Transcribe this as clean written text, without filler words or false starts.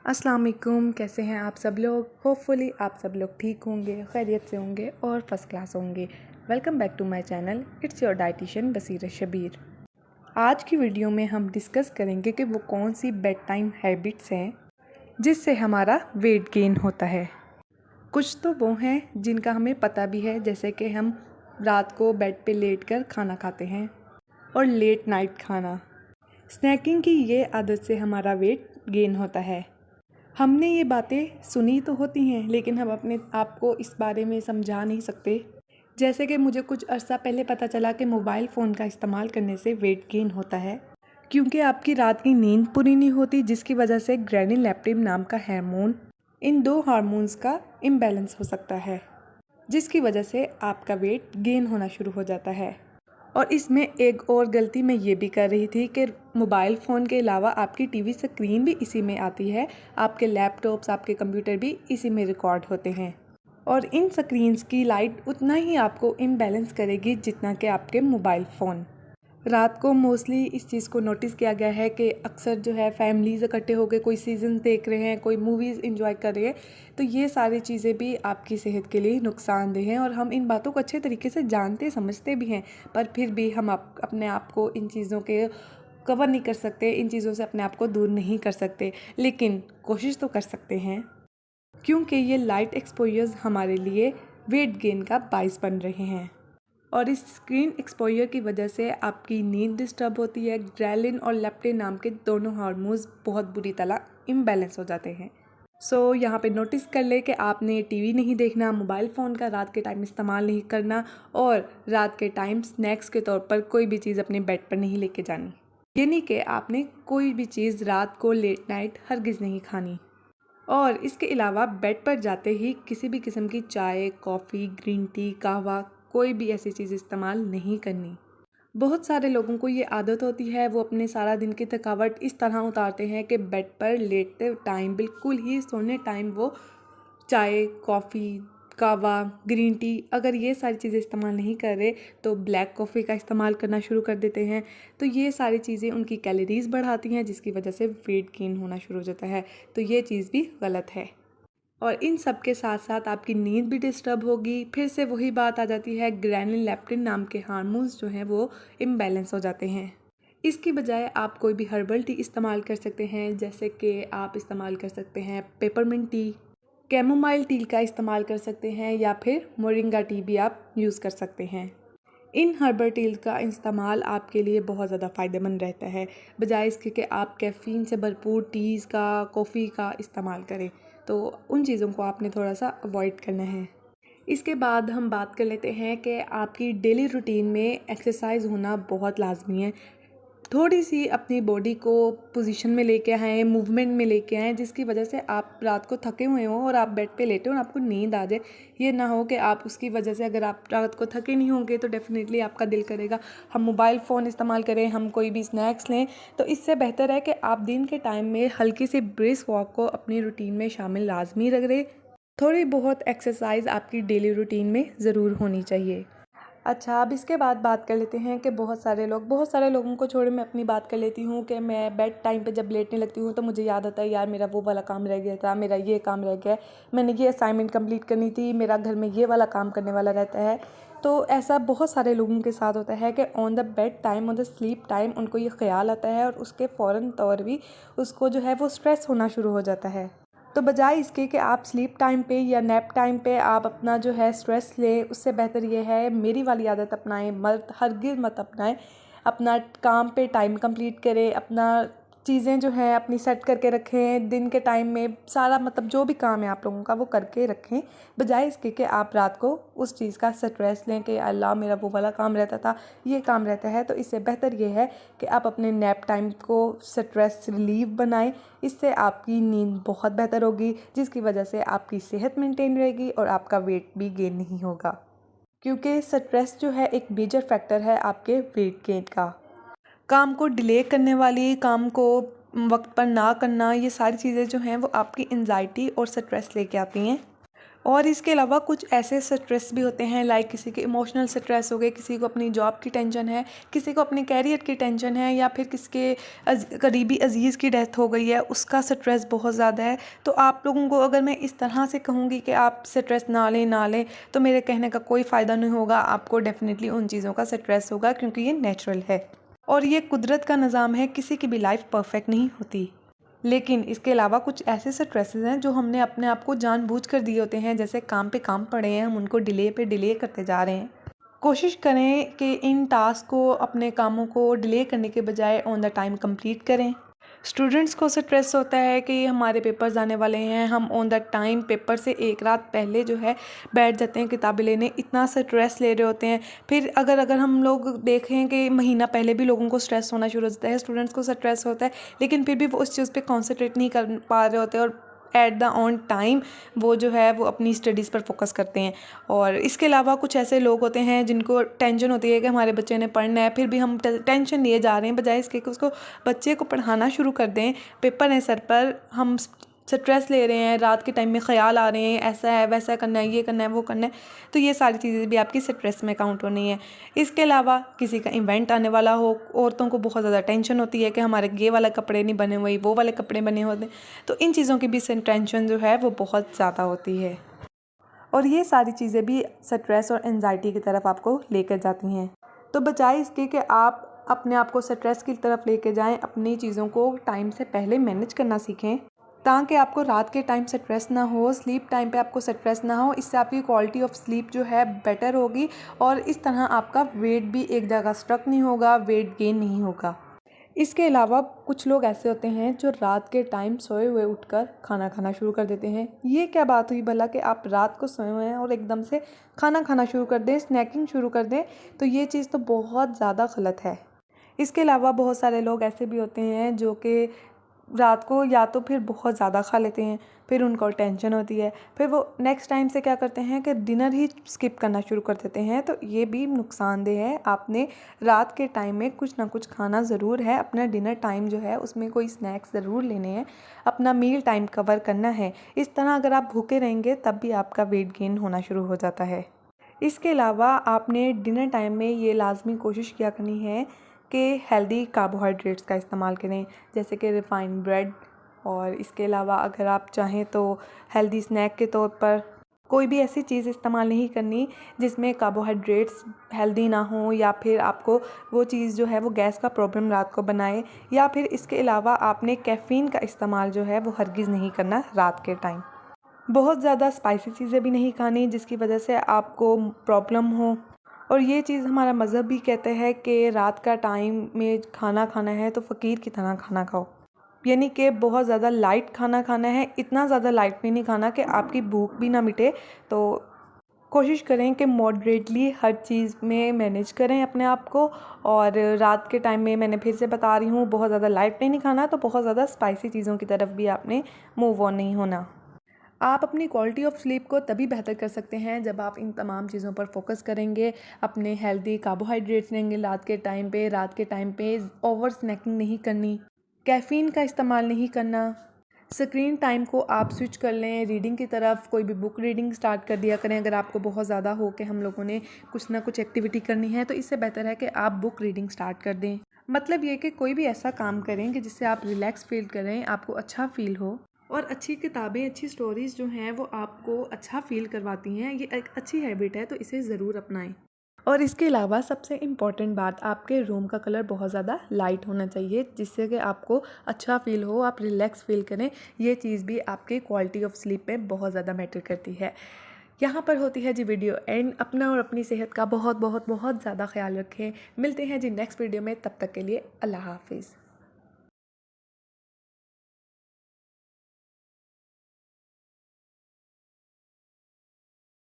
अस्सलाम वालेकुम। कैसे हैं आप सब लोग। होपफुली आप सब लोग ठीक होंगे, खैरियत से होंगे और फर्स्ट क्लास होंगे। Welcome back to my channel, it's your dietitian Basirat Shabir. आज की वीडियो में हम डिस्कस करेंगे कि वो कौन सी बेड टाइम हैबिट्स हैं जिससे हमारा वेट गेन होता है। कुछ तो वो हैं जिनका हमें पता भी है, जैसे कि हम रात को बेड पे लेट कर खाना खाते हैं और लेट नाइट खाना। स्नैकिंग की ये आदत से हमारा वेट गेन होता है। हमने ये बातें सुनी तो होती हैं, लेकिन हम अपने आप को इस बारे में समझा नहीं सकते। जैसे कि मुझे कुछ अर्सा पहले पता चला कि मोबाइल फ़ोन का इस्तेमाल करने से वेट गेन होता है, क्योंकि आपकी रात की नींद पूरी नहीं होती, जिसकी वजह से ग्रेनिन लैप्टिन नाम का हार्मोन, इन दो हार्मोन्स का इम्बैलेंस हो सकता है, जिसकी वजह से आपका वेट गेन होना शुरू हो जाता है। और इसमें एक और गलती मैं ये भी कर रही थी कि मोबाइल फ़ोन के अलावा आपकी टीवी स्क्रीन भी इसी में आती है, आपके लैपटॉप्स, आपके कंप्यूटर भी इसी में रिकॉर्ड होते हैं, और इन स्क्रीन्स की लाइट उतना ही आपको इम्बैलेंस करेगी जितना कि आपके मोबाइल फ़ोन। रात को मोस्टली इस चीज़ को नोटिस किया गया है कि अक्सर जो है फैमिलीज़ इकट्ठे होकर कोई सीजन देख रहे हैं, कोई मूवीज़ इंजॉय कर रहे हैं, तो ये सारी चीज़ें भी आपकी सेहत के लिए नुकसानदेह हैं। और हम इन बातों को अच्छे तरीके से जानते समझते भी हैं, पर फिर भी हम अपने आप को इन चीज़ों के कवर नहीं कर सकते, इन चीज़ों से अपने आप को दूर नहीं कर सकते, लेकिन कोशिश तो कर सकते हैं, क्योंकि ये लाइट एक्सपोजर्स हमारे लिए वेट गेन का बाइस बन रहे हैं। और इस स्क्रीन एक्सपोजर की वजह से आपकी नींद डिस्टर्ब होती है। ग्रेलिन और लेप्टिन नाम के दोनों हार्मोन्स बहुत बुरी तरह इम्बैलेंस हो जाते हैं। यहाँ पे नोटिस कर ले कि आपने टीवी नहीं देखना, मोबाइल फ़ोन का रात के टाइम इस्तेमाल नहीं करना, और रात के टाइम स्नैक्स के तौर पर कोई भी चीज़ अपने बेड पर नहीं लेके जानी। यानी कि आपने कोई भी चीज़ रात को लेट नाइट हरगिज़ नहीं खानी। और इसके अलावा बेड पर जाते ही किसी भी किस्म की चाय, कॉफ़ी, ग्रीन टी, कहवा, कोई भी ऐसी चीज़ इस्तेमाल नहीं करनी। बहुत सारे लोगों को ये आदत होती है, वो अपने सारा दिन की थकावट इस तरह उतारते हैं कि बेड पर लेटते टाइम, बिल्कुल ही सोने टाइम, वो चाय, कॉफ़ी, कहवा, ग्रीन टी, अगर ये सारी चीज़ें इस्तेमाल नहीं कर रहे तो ब्लैक कॉफ़ी का इस्तेमाल करना शुरू कर देते हैं। तो ये सारी चीज़ें उनकी कैलोरीज़ बढ़ाती हैं, जिसकी वजह से वेट गेन होना शुरू हो जाता है। तो ये चीज़ भी गलत है। और इन सब के साथ साथ आपकी नींद भी डिस्टर्ब होगी। फिर से वही बात आ जाती है, ग्रेनिन लेप्टिन नाम के हार्मोन्स जो हैं वो इम्बैलेंस हो जाते हैं। इसकी बजाय आप कोई भी हर्बल टी इस्तेमाल कर सकते हैं, जैसे कि आप इस्तेमाल कर सकते हैं पेपरमिंट टी, कैमोमाइल टी का इस्तेमाल कर सकते हैं, या फिर मोरिंगा टी भी आप यूज़ कर सकते हैं। इन हर्बल टील का इस्तेमाल आपके लिए बहुत ज़्यादा फ़ायदेमंद रहता है, बजाय इसके कि आप कैफ़ीन से भरपूर टीज़ का, कॉफ़ी का इस्तेमाल करें। तो उन चीज़ों को आपने थोड़ा सा अवॉइड करना है। इसके बाद हम बात कर लेते हैं कि आपकी डेली रूटीन में एक्सरसाइज होना बहुत लाजमी है। थोड़ी सी अपनी बॉडी को पोजीशन में लेके आएँ, मूवमेंट में लेके आएँ, जिसकी वजह से आप रात को थके हुए हों और आप बेड पे लेटे हो और आपको नींद आ जाए। ये ना हो कि आप उसकी वजह से, अगर आप रात को थके नहीं होंगे तो डेफ़िनेटली आपका दिल करेगा हम मोबाइल फ़ोन इस्तेमाल करें, हम कोई भी स्नैक्स लें। तो इससे बेहतर है कि आप दिन के टाइम में हल्की सी ब्रिस्क वॉक को अपनी रूटीन में शामिल लाजमी रख दें। थोड़ी बहुत एक्सरसाइज आपकी डेली रूटीन में ज़रूर होनी चाहिए। अच्छा, अब इसके बाद बात कर लेते हैं कि बहुत सारे लोगों को छोड़ मैं अपनी बात कर लेती हूँ कि मैं बेड टाइम पे जब लेटने लगती हूँ तो मुझे याद आता है, यार मेरा वो वाला काम रह गया था, मेरा ये काम रह गया है, मैंने ये असाइनमेंट कंप्लीट करनी थी, मेरा घर में ये वाला काम करने वाला रहता है। तो ऐसा बहुत सारे लोगों के साथ होता है कि on the bed time, on the sleep time उनको ये ख्याल आता है, और उसके फ़ौरन तौर भी उसको जो है वो स्ट्रेस होना शुरू हो जाता है। तो बजाय इसके कि आप स्लीप टाइम पे या नैप टाइम पे आप अपना जो है स्ट्रेस लें, उससे बेहतर ये है मेरी वाली आदत अपनाएं, मत हरगिज़ मत अपनाएं। अपना काम पे टाइम कंप्लीट करें, अपना चीज़ें जो हैं अपनी सेट करके रखें, दिन के टाइम में सारा मतलब जो भी काम है आप लोगों का वो करके रखें, बजाय इसके कि आप रात को उस चीज़ का स्ट्रेस लें कि अल्लाह मेरा वो वाला काम रहता था, ये काम रहता है। तो इससे बेहतर ये है कि आप अपने नैप टाइम को स्ट्रेस रिलीव बनाएं। इससे आपकी नींद बहुत बेहतर होगी, जिसकी वजह से आपकी सेहत मेंटेन रहेगी और आपका वेट भी गेन नहीं होगा, क्योंकि स्ट्रेस जो है एक मेजर फैक्टर है आपके वेट गेन का। काम को डिले करने वाली, काम को वक्त पर ना करना, ये सारी चीज़ें जो हैं वो आपकी एंजाइटी और स्ट्रेस लेके आती हैं। और इसके अलावा कुछ ऐसे स्ट्रेस भी होते हैं, लाइक किसी के इमोशनल स्ट्रेस हो गए, किसी को अपनी जॉब की टेंशन है, किसी को अपने कैरियर की टेंशन है, या फिर किसी के करीबी अजीज़ की डेथ हो गई है, उसका स्ट्रेस बहुत ज़्यादा है। तो आप लोगों को अगर मैं इस तरह से कहूँगी कि आप स्ट्रेस ना लें तो मेरे कहने का कोई फ़ायदा नहीं होगा। आपको डेफिनेटली उन चीज़ों का स्ट्रेस होगा, क्योंकि ये नेचुरल है और ये कुदरत का निज़ाम है। किसी की भी लाइफ परफेक्ट नहीं होती। लेकिन इसके अलावा कुछ ऐसे स्ट्रेसेस हैं जो हमने अपने आप को जानबूझकर दिए होते हैं, जैसे काम पे काम पड़े हैं, हम उनको डिले पे डिले करते जा रहे हैं। कोशिश करें कि इन टास्क को, अपने कामों को डिले करने के बजाय ऑन द टाइम कंप्लीट करें। स्टूडेंट्स को स्ट्रेस होता है कि हमारे पेपर्स आने वाले हैं, हम ऑन द टाइम पेपर से एक रात पहले जो है बैठ जाते हैं किताबें लेने, इतना स्ट्रेस ले रहे होते हैं। फिर अगर हम लोग देखें कि महीना पहले भी लोगों को स्ट्रेस होना शुरू हो जाता है, स्टूडेंट्स को स्ट्रेस होता है, लेकिन फिर भी वो उस चीज़ पे कॉन्सेंट्रेट नहीं कर पा रहे होते और एट द ऑन टाइम वो जो है वो अपनी स्टडीज़ पर फोकस करते हैं। और इसके अलावा कुछ ऐसे लोग होते हैं जिनको टेंशन होती है कि हमारे बच्चे ने पढ़ना है, फिर भी हम टेंशन लिए जा रहे हैं, बजाय इसके कि उसको बच्चे को पढ़ाना शुरू कर दें। पेपर है सर पर, हम स्ट्रेस ले रहे हैं, रात के टाइम में ख्याल आ रहे हैं, ऐसा है वैसा करना है, ये करना है वो करना है, तो ये सारी चीज़ें भी आपकी स्ट्रेस में काउंट होनी है। इसके अलावा किसी का इवेंट आने वाला हो, औरतों को बहुत ज़्यादा टेंशन होती है कि हमारे ये वाला कपड़े नहीं बने हुए, वो वाले कपड़े बने होते हैं, तो इन चीज़ों की भी टेंशन जो है वो बहुत ज़्यादा होती है और ये सारी चीज़ें भी स्ट्रेस और एंजाइटी की तरफ आपको लेकर जाती हैं। तो बजाय इसके कि आप अपने आप को स्ट्रेस की तरफ लेके जाएं, अपनी चीज़ों को टाइम से पहले मैनेज करना सीखें, ताकि आपको रात के टाइम स्ट्रेस ना हो, स्लीप टाइम पे आपको स्ट्रेस ना हो। इससे आपकी क्वालिटी ऑफ स्लीप जो है बेटर होगी और इस तरह आपका वेट भी एक जगह स्टक नहीं होगा, वेट गेन नहीं होगा। इसके अलावा कुछ लोग ऐसे होते हैं जो रात के टाइम सोए हुए उठकर खाना खाना शुरू कर देते हैं। ये क्या बात हुई भला कि आप रात को सोए हुए हैं और एकदम से खाना खाना शुरू कर दें, स्नैकिंग शुरू कर दें, तो ये चीज़ तो बहुत ज़्यादा गलत है। इसके अलावा बहुत सारे लोग ऐसे भी होते हैं जो कि रात को या तो फिर बहुत ज़्यादा खा लेते हैं, फिर उनको टेंशन होती है, फिर वो नेक्स्ट टाइम से क्या करते हैं कि डिनर ही स्किप करना शुरू कर देते हैं, तो ये भी नुकसानदेह है। आपने रात के टाइम में कुछ ना कुछ खाना ज़रूर है, अपना डिनर टाइम जो है उसमें कोई स्नैक्स ज़रूर लेने हैं, अपना मील टाइम कवर करना है। इस तरह अगर आप भूखे रहेंगे तब भी आपका वेट गेन होना शुरू हो जाता है। इसके अलावा आपने डिनर टाइम में ये लाजमी कोशिश किया करनी है कि हेल्दी कार्बोहाइड्रेट्स का इस्तेमाल करें, जैसे कि रिफ़ाइंड ब्रेड, और इसके अलावा अगर आप चाहें तो हेल्दी स्नैक के तौर पर कोई भी ऐसी चीज़ इस्तेमाल नहीं करनी जिसमें कार्बोहाइड्रेट्स हेल्दी ना हो, या फिर आपको वो चीज़ जो है वो गैस का प्रॉब्लम रात को बनाए, या फिर इसके अलावा आपने कैफ़ीन का इस्तेमाल जो है वो हरगिज़ नहीं करना रात के टाइम। बहुत ज़्यादा स्पाइसी चीज़ें भी नहीं खानी जिसकी वजह से आपको प्रॉब्लम हो। और ये चीज़ हमारा मज़हब भी कहते हैं कि रात का टाइम में खाना खाना है तो फ़कीर की तरह खाना खाओ, यानी कि बहुत ज़्यादा लाइट खाना खाना है, इतना ज़्यादा लाइट भी नहीं खाना कि आपकी भूख भी ना मिटे। तो कोशिश करें कि मॉडरेटली हर चीज़ में मैनेज करें अपने आप को। और रात के टाइम में मैंने फिर से बता रही हूँ, बहुत ज़्यादा लाइट नहीं खाना, तो बहुत ज़्यादा स्पाइसी चीज़ों की तरफ भी आपने मूव ऑन नहीं होना। आप अपनी क्वालिटी ऑफ स्लीप को तभी बेहतर कर सकते हैं जब आप इन तमाम चीज़ों पर फोकस करेंगे, अपने हेल्दी कार्बोहाइड्रेट्स लेंगे रात के टाइम पे ओवर स्नैकिंग नहीं करनी, कैफ़ीन का इस्तेमाल नहीं करना, स्क्रीन टाइम को आप स्विच कर लें रीडिंग की तरफ, कोई भी बुक रीडिंग स्टार्ट कर दिया करें। अगर आपको बहुत ज़्यादा हो कि हम लोगों ने कुछ ना कुछ एक्टिविटी करनी है, तो इससे बेहतर है कि आप बुक रीडिंग स्टार्ट कर दें। मतलब ये कि कोई भी ऐसा काम करें कि जिससे आप रिलैक्स फील करें, आपको अच्छा फील हो। और अच्छी किताबें, अच्छी स्टोरीज़ जो हैं वो आपको अच्छा फ़ील करवाती हैं। ये एक अच्छी हैबिट है, तो इसे ज़रूर अपनाएं। और इसके अलावा सबसे इम्पॉर्टेंट बात, आपके रूम का कलर बहुत ज़्यादा लाइट होना चाहिए जिससे कि आपको अच्छा फ़ील हो, आप रिलैक्स फ़ील करें। ये चीज़ भी आपके क्वालिटी ऑफ स्लीप में बहुत ज़्यादा मैटर करती है। यहाँ पर होती है जी वीडियो एंड। अपना और अपनी सेहत का बहुत बहुत बहुत ज़्यादा ख्याल रखें। मिलते हैं जी नेक्स्ट वीडियो में, तब तक के लिए अल्लाह हाफिज़।